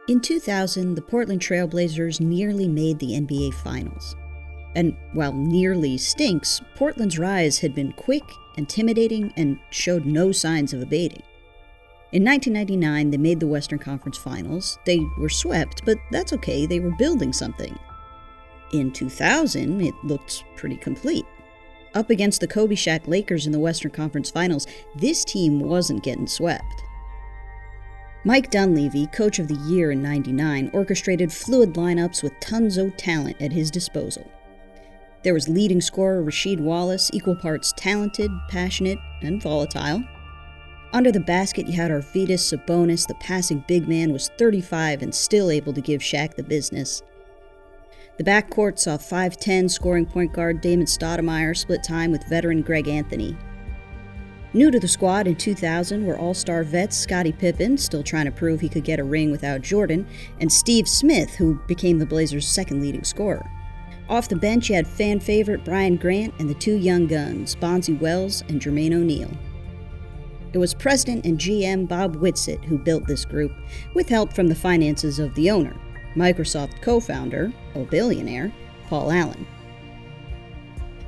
In 2000, the Portland Trail Blazers nearly made the NBA Finals. And while nearly stinks, Portland's rise had been quick, intimidating, and showed no signs of abating. In 1999, they made the Western Conference Finals. They were swept, but that's okay, they were building something. In 2000, it looked pretty complete. Up against the Kobe-Shaq Lakers in the Western Conference Finals, this team wasn't getting swept. Mike Dunleavy, coach of the year in '99, orchestrated fluid lineups with tons of talent at his disposal. There was leading scorer Rasheed Wallace, equal parts talented, passionate, and volatile. Under the basket, you had Arvydas Sabonis, the passing big man, was 35 and still able to give Shaq the business. The backcourt saw 5'10" scoring point guard Damon Stoudemire split time with veteran Greg Anthony. New to the squad in 2000 were all-star vets Scottie Pippen, still trying to prove he could get a ring without Jordan, and Steve Smith, who became the Blazers' second leading scorer. Off the bench, you had fan favorite Brian Grant and the two young guns, Bonzi Wells and Jermaine O'Neal. It was president and GM Bob Buttttt who built this group, with help from the finances of the owner, Microsoft co-founder, a billionaire, Paul Allen.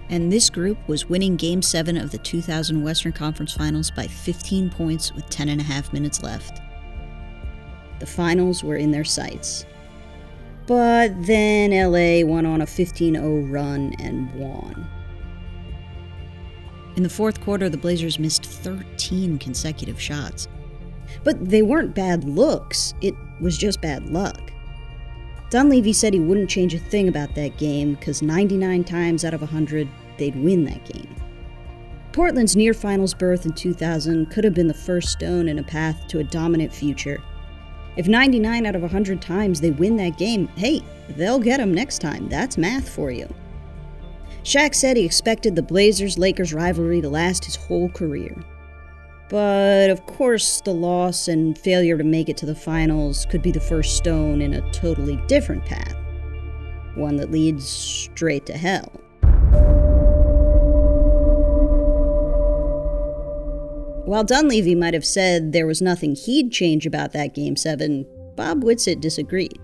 And this group was winning Game 7 of the 2000 Western Conference Finals by 15 points with 10.5 minutes left. The finals were in their sights. But then LA went on a 15-0 run and won. In the fourth quarter, the Blazers missed 13 consecutive shots. But they weren't bad looks, it was just bad luck. Dunleavy said he wouldn't change a thing about that game because 99 times out of 100, they'd win that game. Portland's near-finals berth in 2000 could have been the first stone in a path to a dominant future. If 99 out of 100 times they win that game, hey, they'll get them next time. That's math for you. Shaq said he expected the Blazers-Lakers rivalry to last his whole career. But, of course, the loss and failure to make it to the finals could be the first stone in a totally different path. One that leads straight to hell. While Dunleavy might have said there was nothing he'd change about that Game 7, Bob Buttttt disagreed.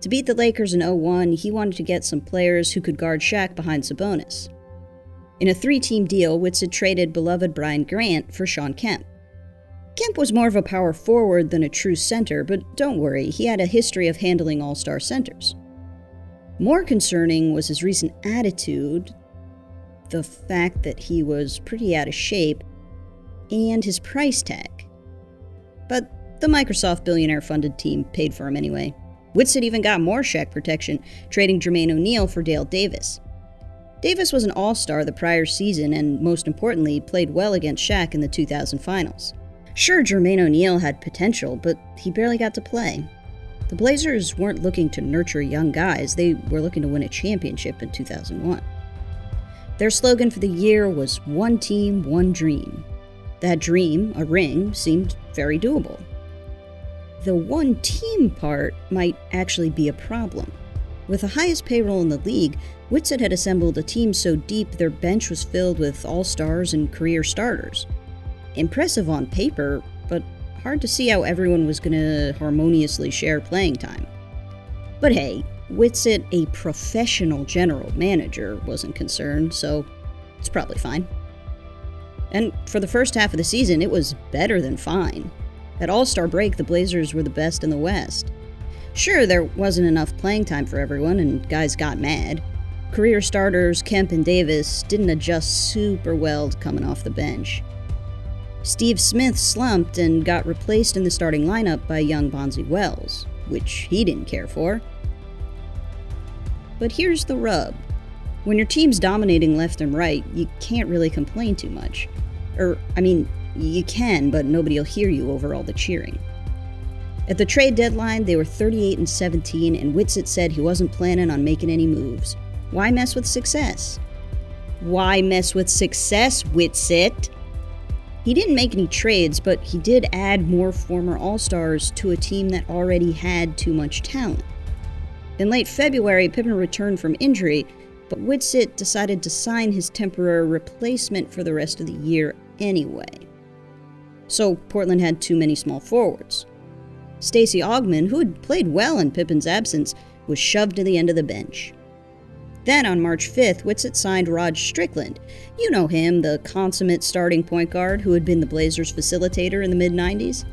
To beat the Lakers in 2001, he wanted to get some players who could guard Shaq behind Sabonis. In a 3-team deal, Buttttt traded beloved Brian Grant for Shawn Kemp. Kemp was more of a power forward than a true center, but don't worry, he had a history of handling all-star centers. More concerning was his recent attitude, the fact that he was pretty out of shape, and his price tag. But the Microsoft billionaire-funded team paid for him anyway. Buttttt even got more Shaq protection, trading Jermaine O'Neal for Dale Davis. Davis was an all-star the prior season and, most importantly, played well against Shaq in the 2000 finals. Sure, Jermaine O'Neal had potential, but he barely got to play. The Blazers weren't looking to nurture young guys, they were looking to win a championship in 2001. Their slogan for the year was "One Team, One Dream." That dream, a ring, seemed very doable. The one team part might actually be a problem. With the highest payroll in the league, Buttttt had assembled a team so deep their bench was filled with all-stars and career starters. Impressive on paper, but hard to see how everyone was going to harmoniously share playing time. But hey, Buttttt, a professional general manager, wasn't concerned, so it's probably fine. And for the first half of the season, it was better than fine. At All-Star break, the Blazers were the best in the West. Sure, there wasn't enough playing time for everyone, and guys got mad. Career starters Kemp and Davis didn't adjust super well to coming off the bench. Steve Smith slumped and got replaced in the starting lineup by young Bonzi Wells, which he didn't care for. But here's the rub. When your team's dominating left and right, you can't really complain too much. You can, but nobody'll hear you over all the cheering. At the trade deadline, they were 38-17, and Buttttt said he wasn't planning on making any moves. Why mess with success? Why mess with success, Buttttt? He didn't make any trades, but he did add more former All-Stars to a team that already had too much talent. In late February, Pippen returned from injury, but Buttttt decided to sign his temporary replacement for the rest of the year anyway. So Portland had too many small forwards. Stacey Augmon, who had played well in Pippen's absence, was shoved to the end of the bench. Then on March 5th, Buttttt signed Rod Strickland. You know him, the consummate starting point guard who had been the Blazers' facilitator in the mid-90s.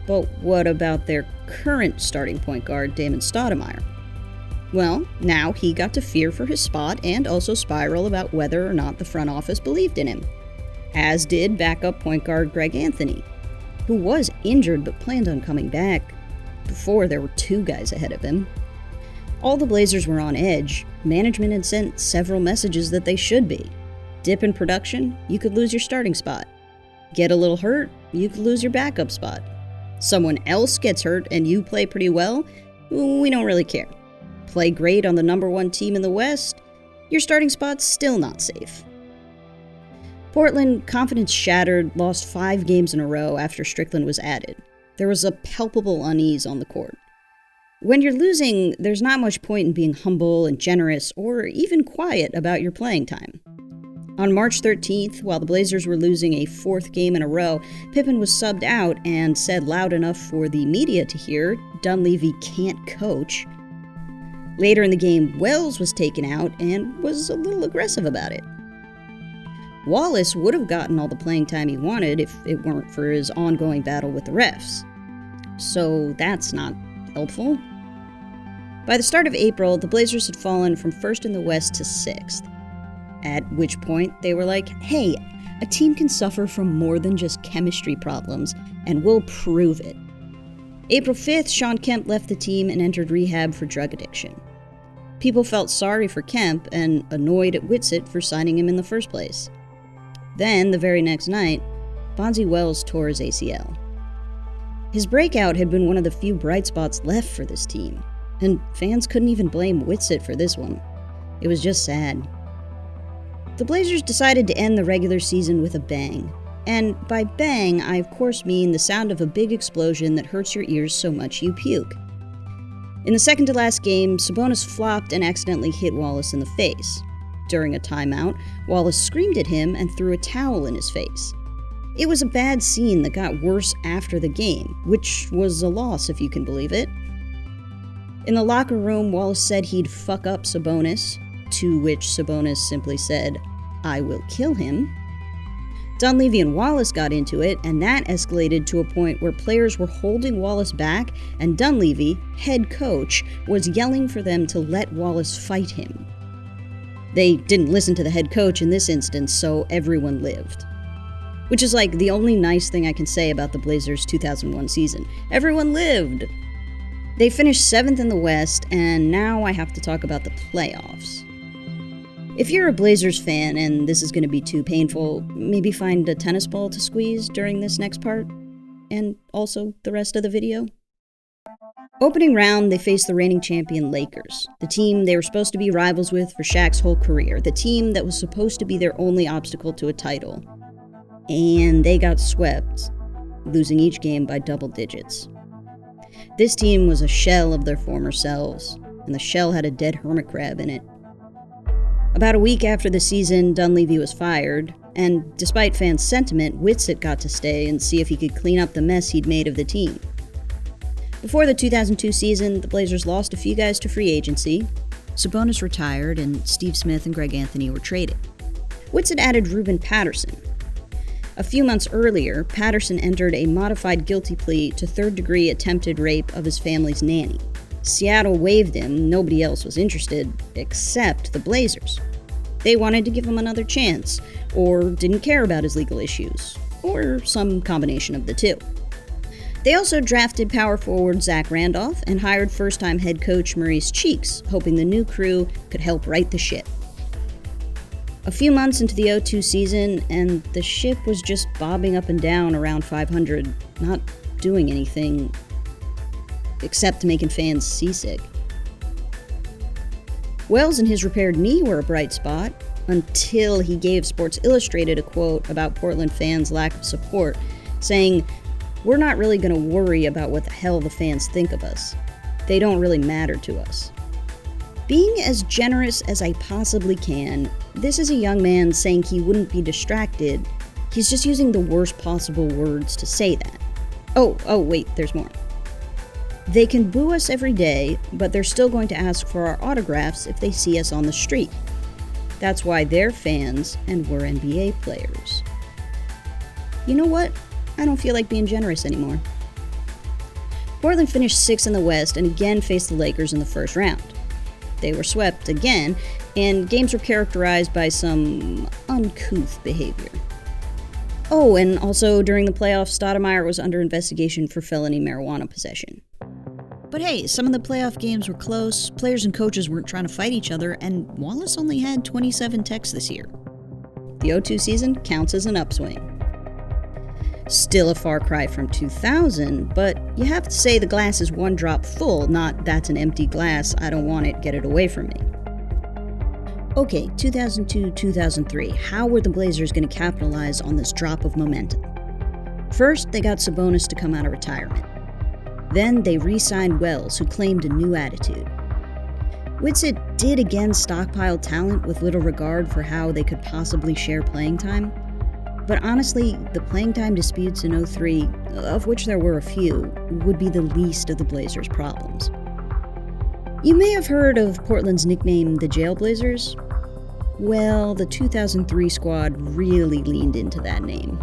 But what about their current starting point guard, Damon Stoudemire? Well, now he got to fear for his spot and also spiral about whether or not the front office believed in him, as did backup point guard Greg Anthony, who was injured but planned on coming back before there were two guys ahead of him. All the Blazers were on edge. Management had sent several messages that they should be. Dip in production, you could lose your starting spot. Get a little hurt, you could lose your backup spot. Someone else gets hurt and you play pretty well, we don't really care. Play great on the number one team in the West, your starting spot's still not safe. Portland, confidence shattered, lost 5 games in a row after Strickland was added. There was a palpable unease on the court. When you're losing, there's not much point in being humble and generous or even quiet about your playing time. On March 13th, while the Blazers were losing a 4th game in a row, Pippen was subbed out and said loud enough for the media to hear, "Dunleavy can't coach." Later in the game, Wells was taken out and was a little aggressive about it. Wallace would have gotten all the playing time he wanted if it weren't for his ongoing battle with the refs. So that's not helpful. By the start of April, the Blazers had fallen from 1st in the West to 6th. At which point, they were like, hey, a team can suffer from more than just chemistry problems, and we'll prove it. April 5th, Shawn Kemp left the team and entered rehab for drug addiction. People felt sorry for Kemp and annoyed at Buttttt for signing him in the first place. Then, the very next night, Bonzi Wells tore his ACL. His breakout had been one of the few bright spots left for this team, and fans couldn't even blame Buttttt for this one. It was just sad. The Blazers decided to end the regular season with a bang. And by bang, I of course mean the sound of a big explosion that hurts your ears so much you puke. In the second to last game, Sabonis flopped and accidentally hit Wallace in the face. During a timeout, Wallace screamed at him and threw a towel in his face. It was a bad scene that got worse after the game, which was a loss if you can believe it. In the locker room, Wallace said he'd fuck up Sabonis, to which Sabonis simply said, "I will kill him." Dunleavy and Wallace got into it, and that escalated to a point where players were holding Wallace back, and Dunleavy, head coach, was yelling for them to let Wallace fight him. They didn't listen to the head coach in this instance, so everyone lived. Which is like the only nice thing I can say about the Blazers' 2001 season. Everyone lived! They finished 7th in the West, and now I have to talk about the playoffs. If you're a Blazers fan and this is going to be too painful, maybe find a tennis ball to squeeze during this next part, and also the rest of the video. Opening round, they faced the reigning champion Lakers, the team they were supposed to be rivals with for Shaq's whole career, the team that was supposed to be their only obstacle to a title. And they got swept, losing each game by double digits. This team was a shell of their former selves, and the shell had a dead hermit crab in it. About a week after the season, Dunleavy was fired, and despite fans' sentiment, Buttttt got to stay and see if he could clean up the mess he'd made of the team. Before the 2002 season, the Blazers lost a few guys to free agency. Sabonis retired, and Steve Smith and Greg Anthony were traded. Buttttt added Ruben Patterson. A few months earlier, Patterson entered a modified guilty plea to third-degree attempted rape of his family's nanny. Seattle waived him, nobody else was interested, except the Blazers. They wanted to give him another chance, or didn't care about his legal issues, or some combination of the two. They also drafted power forward Zach Randolph and hired first-time head coach Maurice Cheeks, hoping the new crew could help right the ship. A few months into the 2002 season, and the ship was just bobbing up and down around 500, not doing anything except making fans seasick. Wells and his repaired knee were a bright spot, until he gave Sports Illustrated a quote about Portland fans' lack of support, saying, "We're not really going to worry about what the hell the fans think of us. They don't really matter to us." Being as generous as I possibly can, this is a young man saying he wouldn't be distracted. He's just using the worst possible words to say that. Oh, wait, there's more. They can boo us every day, but they're still going to ask for our autographs if they see us on the street. That's why they're fans and we're NBA players. You know what? I don't feel like being generous anymore. Portland finished 6th in the West and again faced the Lakers in the first round. They were swept again, and games were characterized by some uncouth behavior. Oh, and also during the playoffs, Stoudemire was under investigation for felony marijuana possession. But hey, some of the playoff games were close, players and coaches weren't trying to fight each other, and Wallace only had 27 techs this year. The 02 season counts as an upswing. Still a far cry from 2000, but you have to say the glass is one drop full, not that's an empty glass, I don't want it, get it away from me. Okay, 2002-2003, how were the Blazers going to capitalize on this drop of momentum? First, they got Sabonis to come out of retirement. Then they re-signed Wells, who claimed a new attitude. Buttttt did again stockpile talent with little regard for how they could possibly share playing time. But honestly, the playing time disputes in 03, of which there were a few, would be the least of the Blazers' problems. You may have heard of Portland's nickname, the Jailblazers. Well, the 2003 squad really leaned into that name.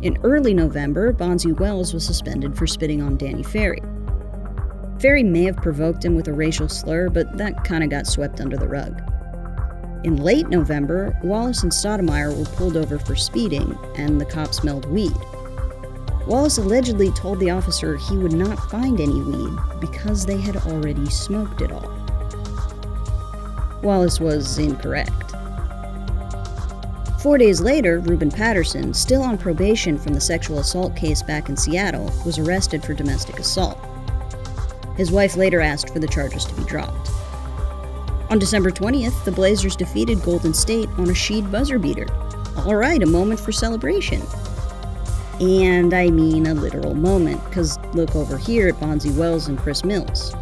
In early November, Bonzi Wells was suspended for spitting on Danny Ferry. Ferry may have provoked him with a racial slur, but that kinda got swept under the rug. In late November, Wallace and Stoudemire were pulled over for speeding, and the cops smelled weed. Wallace allegedly told the officer he would not find any weed because they had already smoked it all. Wallace was incorrect. 4 days later, Ruben Patterson, still on probation from the sexual assault case back in Seattle, was arrested for domestic assault. His wife later asked for the charges to be dropped. On December 20th, the Blazers defeated Golden State on a Sheed buzzer beater. All right, a moment for celebration. And I mean a literal moment, because look over here at Bonzi Wells and Chris Mills.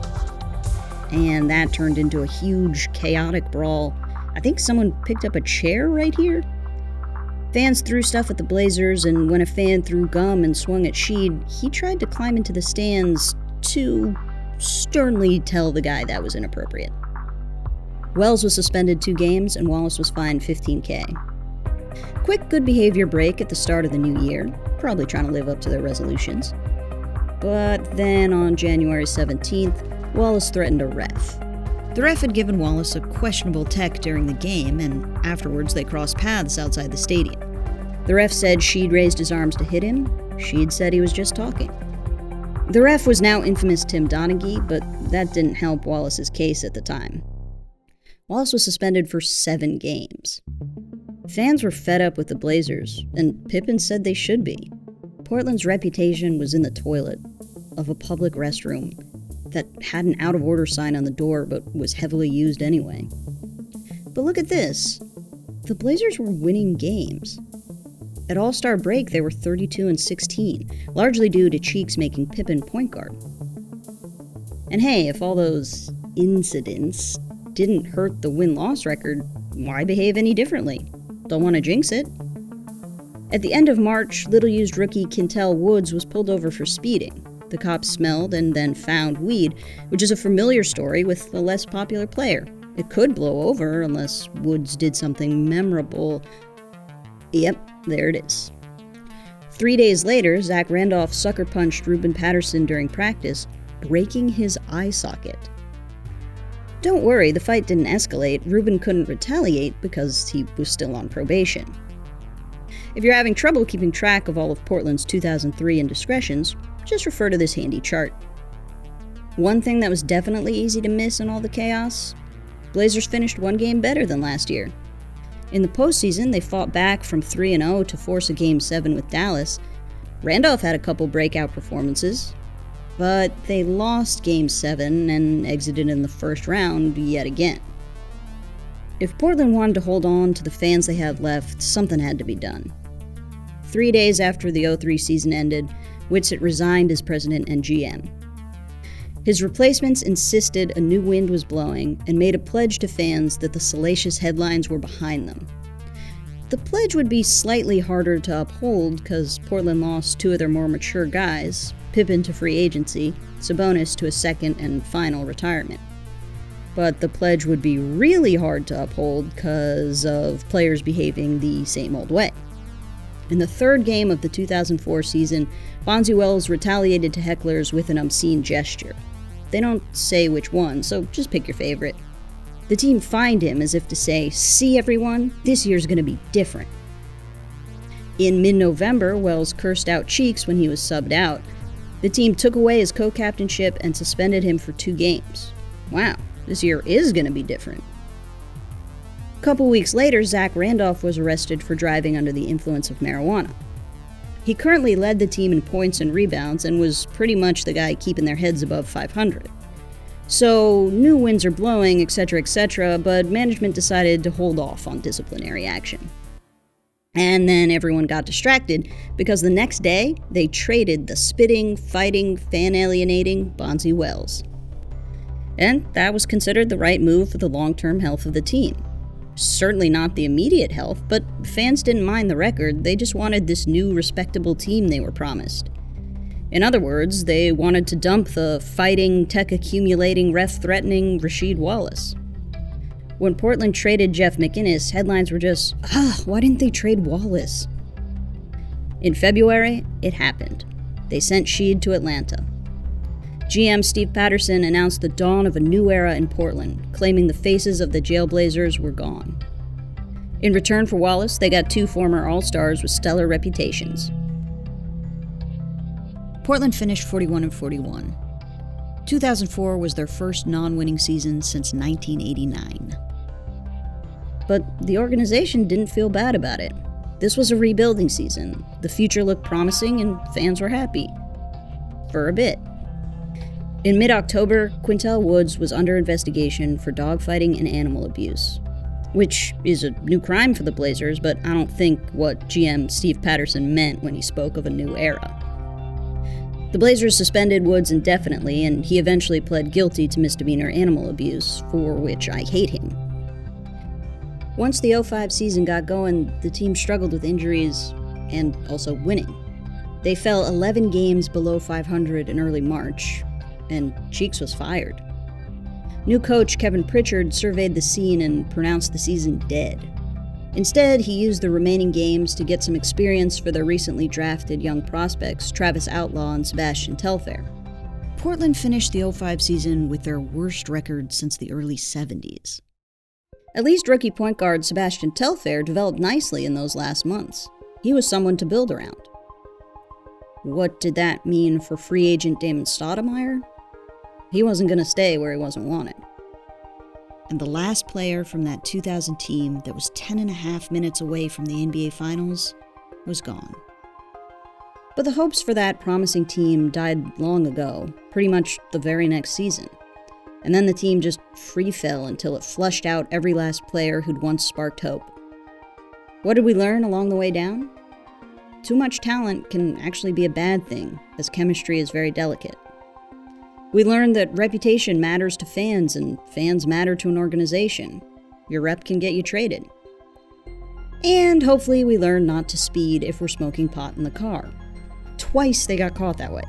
And that turned into a huge, chaotic brawl. I think someone picked up a chair right here. Fans threw stuff at the Blazers, and when a fan threw gum and swung at Sheed, he tried to climb into the stands to sternly tell the guy that was inappropriate. Wells was suspended 2 games, and Wallace was fined $15K. Quick good behavior break at the start of the new year, probably trying to live up to their resolutions. But then on January 17th, Wallace threatened a ref. The ref had given Wallace a questionable tech during the game, and afterwards they crossed paths outside the stadium. The ref said Sheed raised his arms to hit him. Sheed said he was just talking. The ref was now infamous Tim Donaghy, but that didn't help Wallace's case at the time. Wallace was suspended for 7 games. Fans were fed up with the Blazers, and Pippen said they should be. Portland's reputation was in the toilet of a public restroom that had an out-of-order sign on the door but was heavily used anyway. But look at this. The Blazers were winning games. At All-Star break, they were 32-16, largely due to Cheeks making Pippen point guard. And hey, if all those incidents didn't hurt the win-loss record, why behave any differently? Don't want to jinx it. At the end of March, little-used rookie Quintel Woods was pulled over for speeding. The cops smelled and then found weed, which is a familiar story with a less popular player. It could blow over unless Woods did something memorable. Yep, there it is. 3 days later, Zach Randolph sucker punched Ruben Patterson during practice, breaking his eye socket. Don't worry, the fight didn't escalate. Ruben couldn't retaliate because he was still on probation. If you're having trouble keeping track of all of Portland's 2003 indiscretions, just refer to this handy chart. One thing that was definitely easy to miss in all the chaos: Blazers finished 1 game better than last year. In the postseason, they fought back from 3-0 to force a Game 7 with Dallas. Randolph had a couple breakout performances, but they lost Game 7 and exited in the first round yet again. If Portland wanted to hold on to the fans they had left, something had to be done. 3 days after the 03 season ended, Buttttt resigned as president and GM. His replacements insisted a new wind was blowing and made a pledge to fans that the salacious headlines were behind them. The pledge would be slightly harder to uphold because Portland lost 2 of their more mature guys, Pippen to free agency, Sabonis to a second and final retirement. But the pledge would be really hard to uphold because of players behaving the same old way. In the third game of the 2004 season, Bonzi Wells retaliated to hecklers with an obscene gesture. They don't say which one, so just pick your favorite. The team fined him as if to say, "See everyone, this year's gonna be different." In mid-November, Wells cursed out Cheeks when he was subbed out. The team took away his co-captainship and suspended him for 2 games. Wow, this year is gonna be different. A couple weeks later, Zach Randolph was arrested for driving under the influence of marijuana. He currently led the team in points and rebounds and was pretty much the guy keeping their heads above 500. So, new winds are blowing, etc., but management decided to hold off on disciplinary action. And then everyone got distracted because the next day, they traded the spitting, fighting, fan-alienating Bonzi Wells. And that was considered the right move for the long-term health of the team. Certainly not the immediate health, but fans didn't mind the record, they just wanted this new respectable team they were promised. In other words, they wanted to dump the fighting, tech-accumulating, ref-threatening Rasheed Wallace. When Portland traded Jeff McInnis, headlines were just, why didn't they trade Wallace? In February, it happened. They sent Sheed to Atlanta. GM Steve Patterson announced the dawn of a new era in Portland, claiming the faces of the Jailblazers were gone. In return for Wallace, they got 2 former All-Stars with stellar reputations. Portland finished 41-41. 2004 was their first non-winning season since 1989. But the organization didn't feel bad about it. This was a rebuilding season. The future looked promising and fans were happy. For a bit. In mid-October, Quintel Woods was under investigation for dogfighting and animal abuse, which is a new crime for the Blazers, but I don't think what GM Steve Patterson meant when he spoke of a new era. The Blazers suspended Woods indefinitely, and he eventually pled guilty to misdemeanor animal abuse, for which I hate him. Once the 2005 season got going, the team struggled with injuries and also winning. They fell 11 games below 500 in early March, and Cheeks was fired. New coach Kevin Pritchard surveyed the scene and pronounced the season dead. Instead, he used the remaining games to get some experience for their recently drafted young prospects, Travis Outlaw and Sebastian Telfair. Portland finished the 2005 season with their worst record since the early 70s. At least rookie point guard Sebastian Telfair developed nicely in those last months. He was someone to build around. What did that mean for free agent Damon Stoudemire? He wasn't going to stay where he wasn't wanted. And the last player from that 2000 team that was 10.5 minutes away from the NBA Finals was gone. But the hopes for that promising team died long ago, pretty much the very next season. And then the team just free fell until it flushed out every last player who'd once sparked hope. What did we learn along the way down? Too much talent can actually be a bad thing, as chemistry is very delicate. We learned that reputation matters to fans, and fans matter to an organization. Your rep can get you traded. And hopefully we learn not to speed if we're smoking pot in the car. Twice they got caught that way.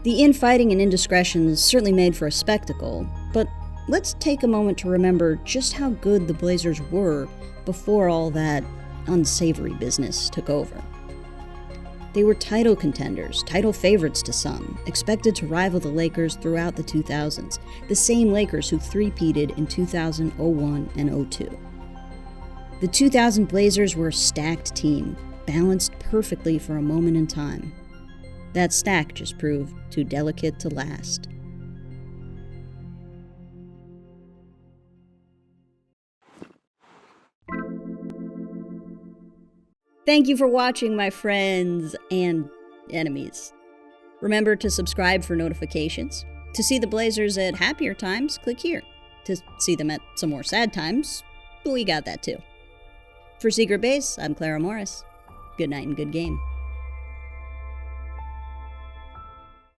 The infighting and indiscretions certainly made for a spectacle, but let's take a moment to remember just how good the Blazers were before all that unsavory business took over. They were title contenders, title favorites to some, expected to rival the Lakers throughout the 2000s, the same Lakers who three-peated in 2000, 01, and 02. The 2000 Blazers were a stacked team, balanced perfectly for a moment in time. That stack just proved too delicate to last. Thank you for watching, my friends and enemies. Remember to subscribe for notifications. To see the Blazers at happier times, click here. To see them at some more sad times, we got that too. For Secret Base, I'm Clara Morris. Good night and good game.